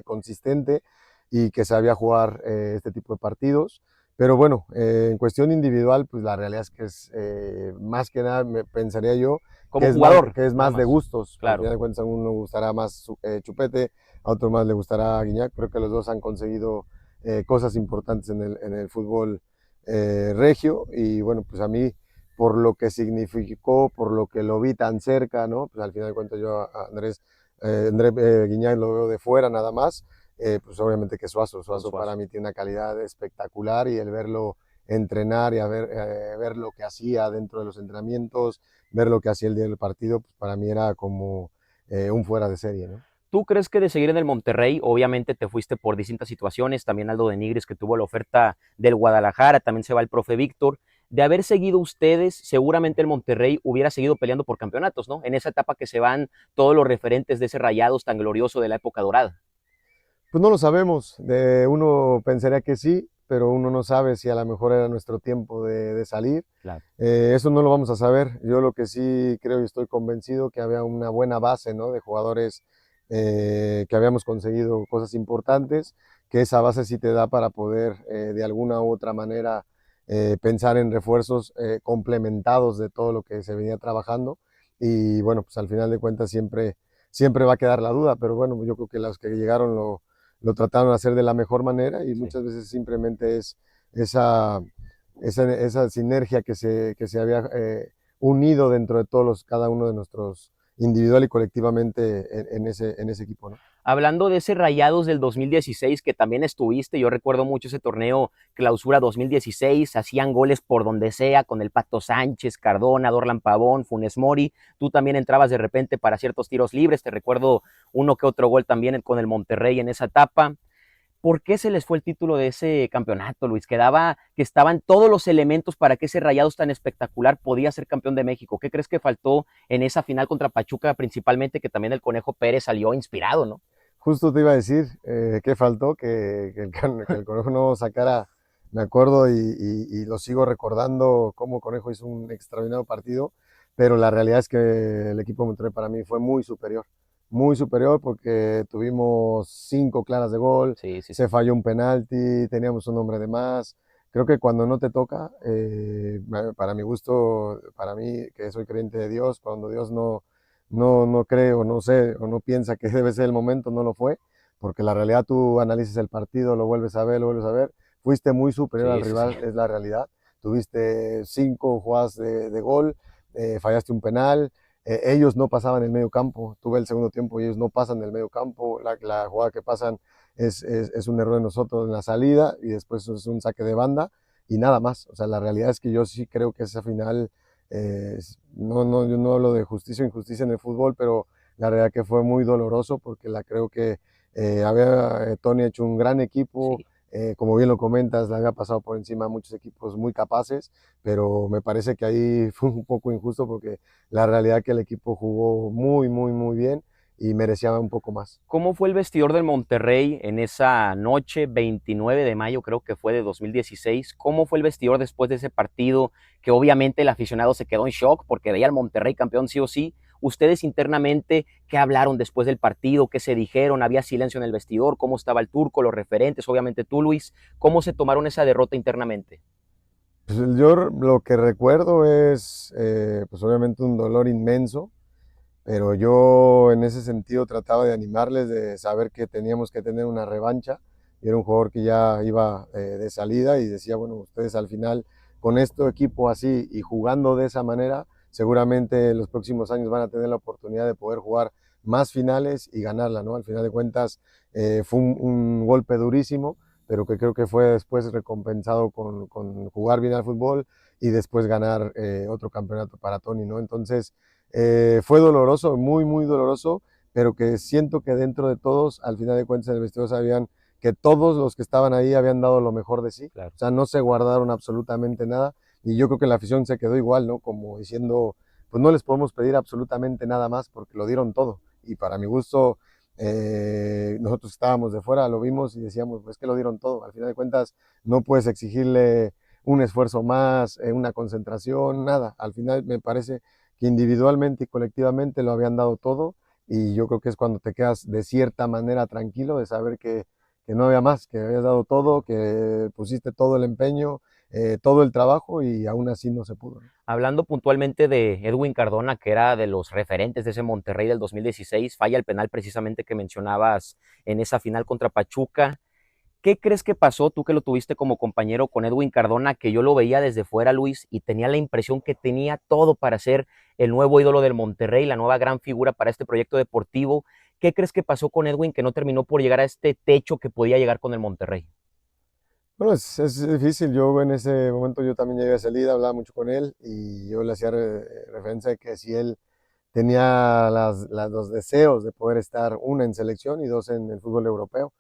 Speaker 2: consistente y que sabía jugar este tipo de partidos. Pero bueno, en cuestión individual, pues la realidad es que es más que nada, pensaría yo,
Speaker 1: Como jugador,
Speaker 2: que es
Speaker 1: nada
Speaker 2: más de
Speaker 1: más.
Speaker 2: gustos. Al
Speaker 1: Claro.
Speaker 2: final de cuentas a uno le gustará más Chupete, a otro más le gustará Guiñac. Creo que los dos han conseguido cosas importantes en el fútbol regio y bueno, pues a mí por lo que significó, por lo que lo vi tan cerca, ¿no? Pues al final de cuentas yo a André Guiñac lo veo de fuera nada más, pues obviamente que
Speaker 1: Con
Speaker 2: Suazo para
Speaker 1: Suazo.
Speaker 2: mí tiene una calidad espectacular y el verlo entrenar y ver lo que hacía dentro de los entrenamientos, ver lo que hacía el día del partido, pues para mí era como un fuera de serie, ¿no?
Speaker 1: ¿Tú crees que de seguir en el Monterrey, obviamente te fuiste por distintas situaciones, también Aldo de Nigris que tuvo la oferta del Guadalajara, también se va el profe Víctor, de haber seguido ustedes, seguramente el Monterrey hubiera seguido peleando por campeonatos, ¿no? En esa etapa que se van todos los referentes de ese Rayados tan glorioso de la época dorada.
Speaker 2: Pues no lo sabemos, uno pensaría que sí, pero uno no sabe si a lo mejor era nuestro tiempo de salir.
Speaker 1: Claro.
Speaker 2: Eso no lo vamos a saber. Yo lo que sí creo y estoy convencido que había una buena base, ¿no? De jugadores que habíamos conseguido cosas importantes, que esa base sí te da para poder de alguna u otra manera pensar en refuerzos complementados de todo lo que se venía trabajando. Y bueno, pues al final de cuentas siempre va a quedar la duda, pero bueno, yo creo que los que llegaron lo trataron de hacer de la mejor manera y
Speaker 1: Sí.
Speaker 2: muchas veces simplemente es esa, esa sinergia que se había unido dentro de cada uno de nuestros, individual y colectivamente en ese equipo, ¿no?
Speaker 1: Hablando de ese Rayados del 2016 que también estuviste, yo recuerdo mucho ese torneo Clausura 2016, hacían goles por donde sea con el Pato Sánchez, Cardona, Dorlan Pavón, Funes Mori, tú también entrabas de repente para ciertos tiros libres, te recuerdo uno que otro gol también con el Monterrey en esa etapa. ¿Por qué se les fue el título de ese campeonato, Luis? Que estaban todos los elementos para que ese Rayados tan espectacular podía ser campeón de México. ¿Qué crees que faltó en esa final contra Pachuca, principalmente que también el Conejo Pérez salió inspirado, ¿no?
Speaker 2: Justo te iba a decir que faltó, que el Conejo no sacara, me acuerdo y lo sigo recordando cómo Conejo hizo un extraordinario partido, pero la realidad es que el equipo de Monterrey para mí fue muy superior porque tuvimos 5 claras de gol,
Speaker 1: Sí, sí,
Speaker 2: se
Speaker 1: sí.
Speaker 2: falló un penalti, teníamos un hombre de más. Creo que cuando no te toca, para mi gusto, para mí que soy creyente de Dios, cuando Dios no cree o no sé o no piensa que debe ser el momento, no lo fue, porque la realidad tú analizas el partido, lo vuelves a ver, fuiste muy superior al
Speaker 1: Sí, sí, sí.
Speaker 2: rival, es la realidad, tuviste 5 jugadas de gol, fallaste un penal, ellos no pasaban el medio campo, tuve el segundo tiempo y ellos no pasan el medio campo, la jugada que pasan es un error de nosotros en la salida y después es un saque de banda y nada más, o sea, la realidad es que yo sí creo que esa final yo no hablo de justicia o injusticia en el fútbol, pero la realidad que fue muy doloroso porque creo que había Tony hecho un gran equipo,
Speaker 1: Sí.
Speaker 2: como bien lo comentas, le había pasado por encima a muchos equipos muy capaces, pero me parece que ahí fue un poco injusto porque la realidad que el equipo jugó muy bien y merecía un poco más.
Speaker 1: ¿Cómo fue el vestidor del Monterrey en esa noche, 29 de mayo creo que fue de 2016? ¿Cómo fue el vestidor después de ese partido? Que obviamente el aficionado se quedó en shock porque veía al Monterrey campeón sí o sí. Ustedes internamente, ¿qué hablaron después del partido? ¿Qué se dijeron? ¿Había silencio en el vestidor? ¿Cómo estaba el Turco, los referentes? Obviamente tú, Luis. ¿Cómo se tomaron esa derrota internamente?
Speaker 2: Pues yo lo que recuerdo es, pues obviamente un dolor inmenso, pero yo en ese sentido trataba de animarles, de saber que teníamos que tener una revancha. Y era un jugador que ya iba de salida y decía, bueno, ustedes al final con este equipo así y jugando de esa manera, seguramente en los próximos años van a tener la oportunidad de poder jugar más finales y ganarla, ¿no? Al final de cuentas fue un golpe durísimo, pero que creo que fue después recompensado con jugar bien al fútbol y después ganar otro campeonato para Tony, ¿no? Entonces, fue doloroso, muy, muy doloroso, pero que siento que dentro de todos, al final de cuentas en el vestidor sabían que todos los que estaban ahí habían dado lo mejor de sí,
Speaker 1: Claro.
Speaker 2: o sea, no se guardaron absolutamente nada, y yo creo que la afición se quedó igual, ¿no? Como diciendo, pues no les podemos pedir absolutamente nada más porque lo dieron todo, y para mi gusto, nosotros estábamos de fuera, lo vimos y decíamos, pues que lo dieron todo, al final de cuentas no puedes exigirle un esfuerzo más, una concentración, nada, al final me parece que individualmente y colectivamente lo habían dado todo, y yo creo que es cuando te quedas de cierta manera tranquilo de saber que no había más, que habías dado todo, que pusiste todo el empeño, todo el trabajo y aún así no se pudo.
Speaker 1: Hablando puntualmente de Edwin Cardona, que era de los referentes de ese Monterrey del 2016, falla el penal precisamente que mencionabas en esa final contra Pachuca. ¿Qué crees que pasó, tú que lo tuviste como compañero con Edwin Cardona, que yo lo veía desde fuera, Luis, y tenía la impresión que tenía todo para ser el nuevo ídolo del Monterrey, la nueva gran figura para este proyecto deportivo? ¿Qué crees que pasó con Edwin que no terminó por llegar a este techo que podía llegar con el Monterrey?
Speaker 2: Bueno, es difícil. Yo en ese momento yo también llegué a salida, hablaba mucho con él y yo le hacía referencia de que si él tenía los deseos de poder estar, una en selección y dos en el fútbol europeo.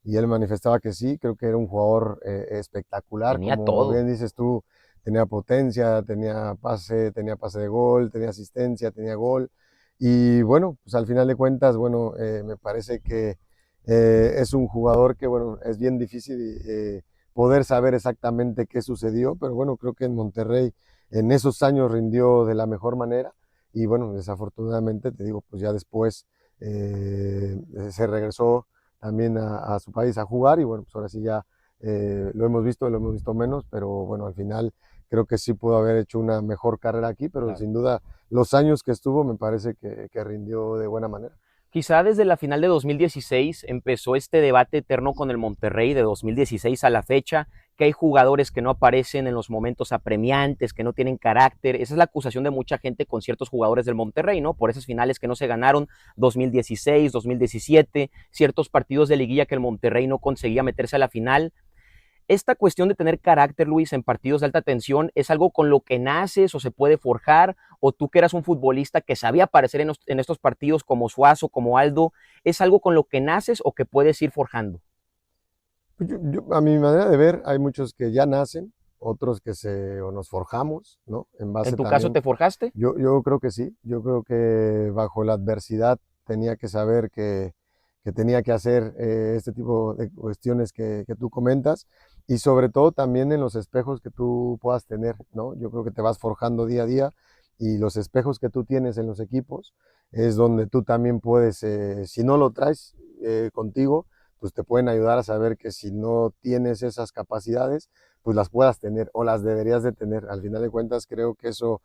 Speaker 2: Y él manifestaba que sí, creo que era un jugador espectacular,
Speaker 1: Tenía
Speaker 2: como
Speaker 1: todo.
Speaker 2: bien dices tú, tenía potencia, tenía pase de gol, tenía asistencia, tenía gol. Y bueno, pues al final de cuentas, bueno, me parece que es un jugador que, bueno, es bien difícil poder saber exactamente qué sucedió, pero bueno, creo que en Monterrey en esos años rindió de la mejor manera y bueno, desafortunadamente, te digo, pues ya después se regresó también a su país a jugar y bueno, pues ahora sí ya lo hemos visto menos, pero bueno, al final creo que sí pudo haber hecho una mejor carrera aquí, pero
Speaker 1: Claro.
Speaker 2: sin duda los años que estuvo me parece que rindió de buena manera.
Speaker 1: Quizá desde la final de 2016 empezó este debate eterno con el Monterrey de 2016 a la fecha, que hay jugadores que no aparecen en los momentos apremiantes, que no tienen carácter. Esa es la acusación de mucha gente con ciertos jugadores del Monterrey, ¿no? Por esas finales que no se ganaron 2016, 2017, ciertos partidos de liguilla que el Monterrey no conseguía meterse a la final. Esta cuestión de tener carácter, Luis, en partidos de alta tensión, ¿es algo con lo que naces o se puede forjar? ¿O tú que eras un futbolista que sabía aparecer en estos partidos como Suazo, como Aldo, es algo con lo que naces o que puedes ir forjando?
Speaker 2: A mi manera de ver, hay muchos que ya nacen, otros que o nos forjamos, ¿no? En
Speaker 1: ¿En
Speaker 2: base
Speaker 1: tu caso
Speaker 2: también,
Speaker 1: te forjaste?
Speaker 2: yo creo que sí, yo creo que bajo la adversidad tenía que saber que tenía que hacer este tipo de cuestiones que tú comentas y sobre todo también en los espejos que tú puedas tener, ¿no? Yo creo que te vas forjando día a día y los espejos que tú tienes en los equipos es donde tú también puedes, si no lo traes contigo, pues te pueden ayudar a saber que si no tienes esas capacidades, pues las puedas tener o las deberías de tener. Al final de cuentas, creo que eso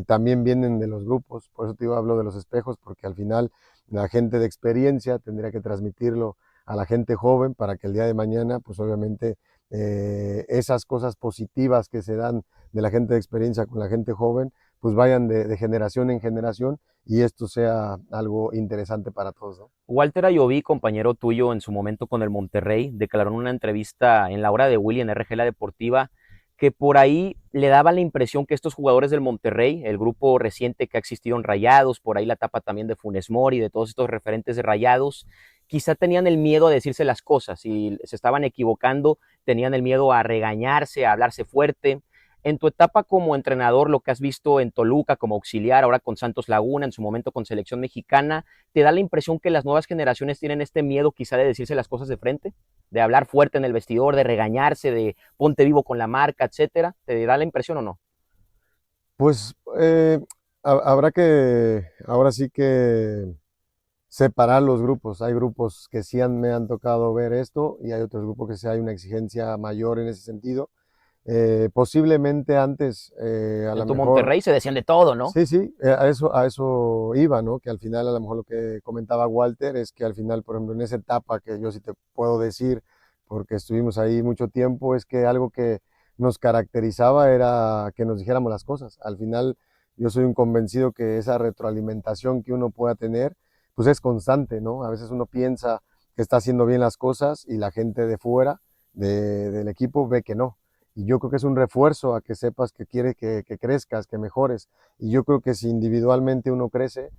Speaker 2: también vienen de los grupos, por eso te digo, hablo de los espejos, porque al final la gente de experiencia tendría que transmitirlo a la gente joven para que el día de mañana, pues obviamente esas cosas positivas que se dan de la gente de experiencia con la gente joven, pues vayan de generación en generación y esto sea algo interesante para todos, ¿no?
Speaker 1: Walter Ayoví, compañero tuyo en su momento con el Monterrey, declaró en una entrevista en la hora de Willy en RG La Deportiva que por ahí le daba la impresión que estos jugadores del Monterrey, el grupo reciente que ha existido en Rayados, por ahí la etapa también de Funes Mori, de todos estos referentes de Rayados, quizá tenían el miedo a decirse las cosas y se estaban equivocando, tenían el miedo a regañarse, a hablarse fuerte. En tu etapa como entrenador, lo que has visto en Toluca como auxiliar, ahora con Santos Laguna, en su momento con selección mexicana, ¿te da la impresión que las nuevas generaciones tienen este miedo quizá de decirse las cosas de frente? De hablar fuerte en el vestidor, de regañarse, de ponte vivo con la marca, etcétera. ¿Te da la impresión o no?
Speaker 2: Pues habrá que, ahora sí que separar los grupos. Hay grupos que sí me han tocado ver esto y hay otros grupos que sí hay una exigencia mayor en ese sentido. Posiblemente antes, a
Speaker 1: En
Speaker 2: lo
Speaker 1: tu
Speaker 2: mejor,
Speaker 1: Monterrey se decían de todo, ¿no?
Speaker 2: sí, sí, a eso iba, ¿no? Que al final a lo mejor lo que comentaba Walter es que al final, por ejemplo, en esa etapa que yo sí te puedo decir, porque estuvimos ahí mucho tiempo, es que algo que nos caracterizaba era que nos dijéramos las cosas. Al final yo soy un convencido que esa retroalimentación que uno pueda tener, pues es constante, ¿no? A veces uno piensa que está haciendo bien las cosas y la gente de fuera del equipo ve que no. Y yo creo que es un refuerzo a que sepas que quiere que crezcas, que mejores. Y yo creo que si individualmente uno crece,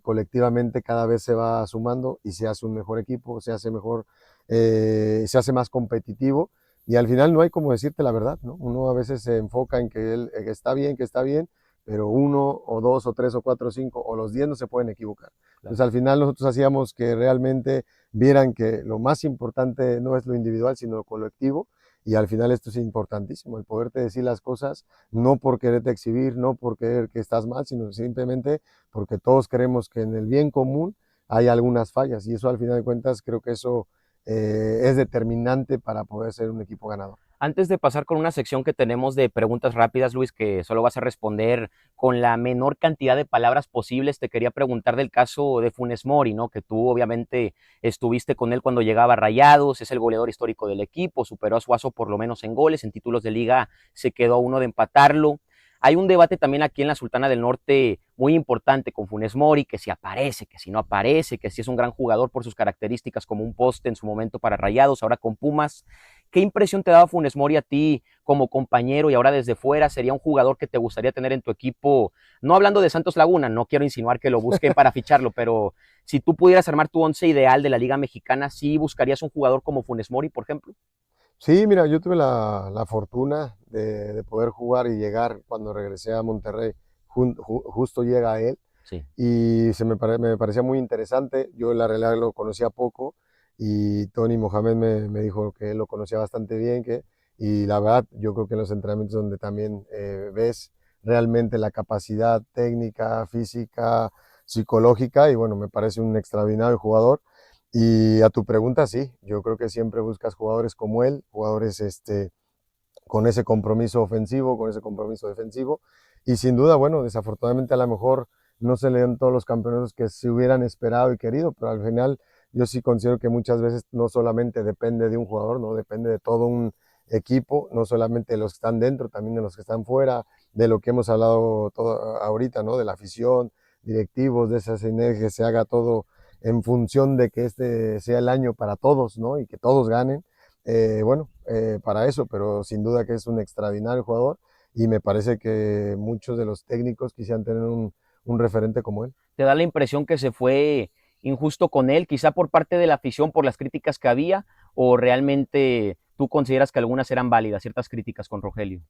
Speaker 2: colectivamente cada vez se va sumando y se hace un mejor equipo, se hace mejor, se hace más competitivo. Y al final no hay como decirte la verdad, ¿no? Uno a veces se enfoca en que está bien, pero uno o dos o tres o cuatro o cinco o los 10 no se pueden equivocar. Claro. Entonces al final nosotros hacíamos que realmente vieran que lo más importante no es lo individual, sino lo colectivo. Y al final esto es importantísimo, el poderte decir las cosas, no por quererte exhibir, no por querer que estás mal, sino simplemente porque todos creemos que en el bien común hay algunas fallas y eso al final de cuentas creo que eso es determinante para poder ser un equipo ganador.
Speaker 1: Antes de pasar con una sección que tenemos de preguntas rápidas, Luis, que solo vas a responder con la menor cantidad de palabras posibles, te quería preguntar del caso de Funes Mori, ¿no? Que tú obviamente estuviste con él cuando llegaba a Rayados, es el goleador histórico del equipo, superó a Suazo por lo menos en goles, en títulos de liga se quedó a uno de empatarlo. Hay un debate también aquí en la Sultana del Norte muy importante con Funes Mori, que si aparece, que si no aparece, que si es un gran jugador por sus características como un poste en su momento para Rayados, ahora con Pumas. ¿Qué impresión te daba Funes Mori a ti como compañero y ahora desde fuera? ¿Sería un jugador que te gustaría tener en tu equipo? No hablando de Santos Laguna, no quiero insinuar que lo busquen para ficharlo, pero si tú pudieras armar tu once ideal de la Liga Mexicana, ¿sí buscarías un jugador como Funes Mori, por ejemplo?
Speaker 2: Sí, mira, yo tuve la fortuna de poder jugar y llegar cuando regresé a Monterrey, justo llega él
Speaker 1: Sí.
Speaker 2: y me parecía muy interesante. Yo la realidad lo conocía poco y Tony Mohamed me dijo que él lo conocía bastante bien, y la verdad yo creo que en los entrenamientos donde también ves realmente la capacidad técnica, física, psicológica y bueno, me parece un extraordinario jugador. Y a tu pregunta, sí, yo creo que siempre buscas jugadores como él, jugadores con ese compromiso ofensivo, con ese compromiso defensivo. Y sin duda, bueno, desafortunadamente a lo mejor no se le dan todos los campeonatos que se hubieran esperado y querido, pero al final yo sí considero que muchas veces no solamente depende de un jugador, no depende de todo un equipo, no solamente de los que están dentro, también de los que están fuera, de lo que hemos hablado todo ahorita, ¿no? De la afición, directivos, de esa sinergia, que se haga todo en función de que este sea el año para todos, ¿no? Y que todos ganen. Para eso, pero sin duda que es un extraordinario jugador y me parece que muchos de los técnicos quisieran tener un referente como él.
Speaker 1: ¿Te da la impresión que se fue injusto con él, quizá por parte de la afición, por las críticas que había, o realmente tú consideras que algunas eran válidas, ciertas críticas con Rogelio?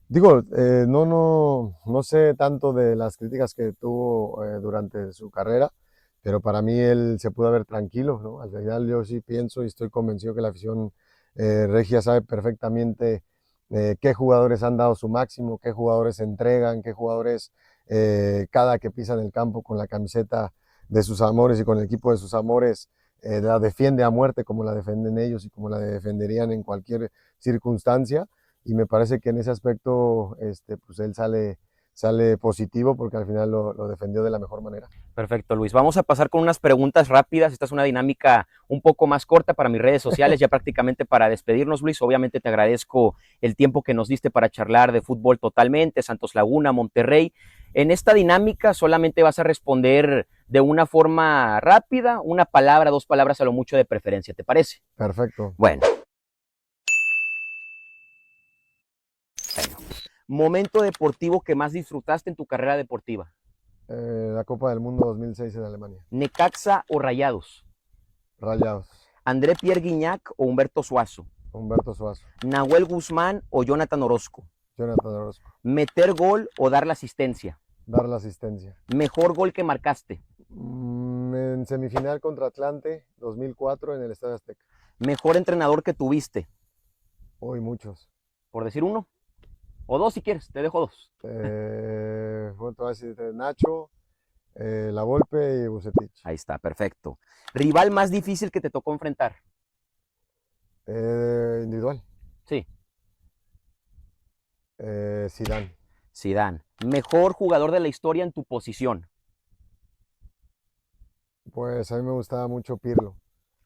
Speaker 2: Digo, no sé tanto de las críticas que tuvo durante su carrera, pero para mí él se pudo ver tranquilo, ¿no? Al final yo sí pienso y estoy convencido que la afición regia sabe perfectamente qué jugadores han dado su máximo, qué jugadores se entregan, qué jugadores cada que pisan el campo con la camiseta de sus amores y con el equipo de sus amores la defiende a muerte como la defienden ellos y como la defenderían en cualquier circunstancia y me parece que en ese aspecto pues él sale positivo porque al final lo defendió de la mejor manera.
Speaker 1: Perfecto, Luis. Vamos a pasar con unas preguntas rápidas. Esta es una dinámica un poco más corta para mis redes sociales, ya prácticamente para despedirnos, Luis. Obviamente te agradezco el tiempo que nos diste para charlar de fútbol totalmente, Santos Laguna, Monterrey. En esta dinámica solamente vas a responder de una forma rápida, una palabra, dos palabras a lo mucho de preferencia, ¿te parece?
Speaker 2: Perfecto.
Speaker 1: Bueno. Momento deportivo que más disfrutaste en tu carrera deportiva.
Speaker 2: La Copa del Mundo 2006 en Alemania.
Speaker 1: ¿Necaxa o Rayados?
Speaker 2: Rayados.
Speaker 1: ¿André Pierre Guignac o Humberto Suazo?
Speaker 2: Humberto Suazo.
Speaker 1: ¿Nahuel Guzmán o Jonathan Orozco?
Speaker 2: Jonathan Orozco.
Speaker 1: ¿Meter gol o dar la asistencia?
Speaker 2: Dar la asistencia.
Speaker 1: ¿Mejor gol que marcaste?
Speaker 2: En semifinal contra Atlante, 2004 en el Estadio Azteca.
Speaker 1: ¿Mejor entrenador que tuviste?
Speaker 2: Hoy muchos.
Speaker 1: Por decir uno. O dos si quieres, te dejo dos.
Speaker 2: Bueno, te voy a decir Nacho, La Volpe y Bucetich.
Speaker 1: Ahí está, perfecto. ¿Rival más difícil que te tocó enfrentar?
Speaker 2: Individual.
Speaker 1: Sí.
Speaker 2: Zidane.
Speaker 1: Zidane. ¿Mejor jugador de la historia en tu posición?
Speaker 2: Pues a mí me gustaba mucho Pirlo.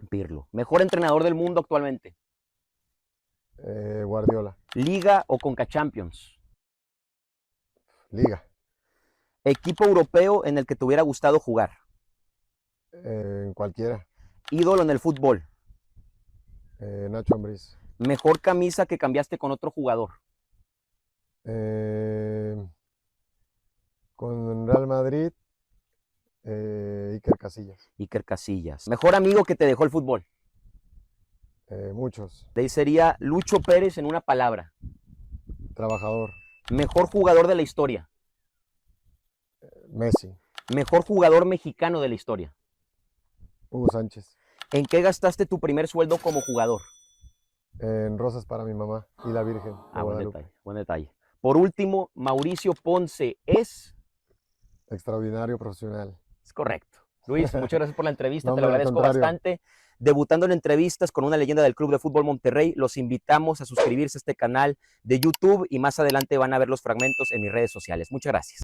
Speaker 1: Pirlo. ¿Mejor entrenador del mundo actualmente?
Speaker 2: Guardiola.
Speaker 1: ¿Liga o Conca Champions?
Speaker 2: Liga.
Speaker 1: ¿Equipo europeo en el que te hubiera gustado jugar?
Speaker 2: En cualquiera.
Speaker 1: ¿Ídolo en el fútbol?
Speaker 2: Nacho Ambriz.
Speaker 1: ¿Mejor camisa que cambiaste con otro jugador?
Speaker 2: Con Real Madrid, Iker Casillas.
Speaker 1: Iker Casillas. ¿Mejor amigo que te dejó el fútbol?
Speaker 2: Muchos.
Speaker 1: De ahí sería Lucho Pérez en una palabra.
Speaker 2: Trabajador.
Speaker 1: ¿Mejor jugador de la historia?
Speaker 2: Messi.
Speaker 1: ¿Mejor jugador mexicano de la historia?
Speaker 2: Hugo Sánchez.
Speaker 1: ¿En qué gastaste tu primer sueldo como jugador?
Speaker 2: En rosas para mi mamá y la Virgen de
Speaker 1: Buen
Speaker 2: Guadalupe.
Speaker 1: detalle, buen detalle. Por último, Mauricio Ponce es...
Speaker 2: Extraordinario profesional.
Speaker 1: Es correcto. Luis, muchas gracias por la entrevista,
Speaker 2: No,
Speaker 1: te lo
Speaker 2: al
Speaker 1: agradezco
Speaker 2: contrario.
Speaker 1: bastante. Debutando en entrevistas con una leyenda del Club de Fútbol Monterrey, los invitamos a suscribirse a este canal de YouTube y más adelante van a ver los fragmentos en mis redes sociales. Muchas gracias.